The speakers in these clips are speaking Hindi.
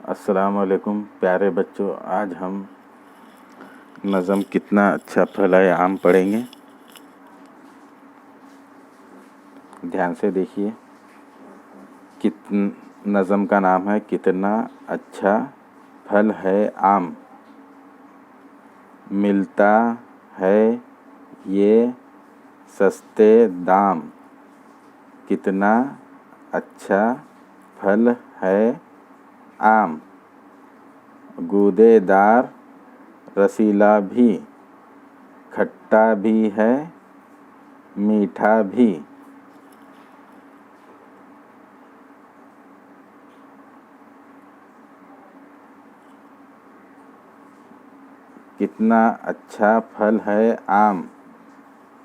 अस्सलाम वालेकुम प्यारे बच्चों। आज हम नज़म कितना अच्छा फल है आम पढ़ेंगे। ध्यान से देखिए। नज़म का नाम है कितना अच्छा फल है आम, मिलता है ये सस्ते दाम। कितना अच्छा फल है आम, गूदेदार रसीला भी, खट्टा भी है मीठा भी। कितना अच्छा फल है आम,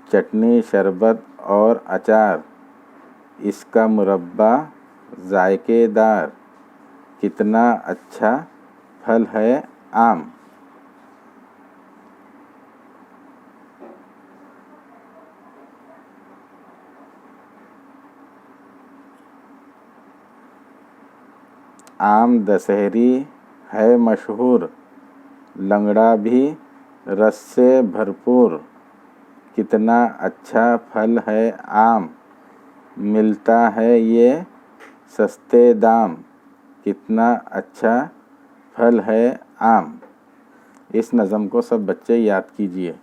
चटनी शरबत और अचार, इसका मुरब्बा जायकेदार। कितना अच्छा फल है आम। आम दशहरी है मशहूर, लंगड़ा भी रस से भरपूर। कितना अच्छा फल है आम, मिलता है ये सस्ते दाम। कितना अच्छा फल है आम। इस नज़म को सब बच्चे याद कीजिए।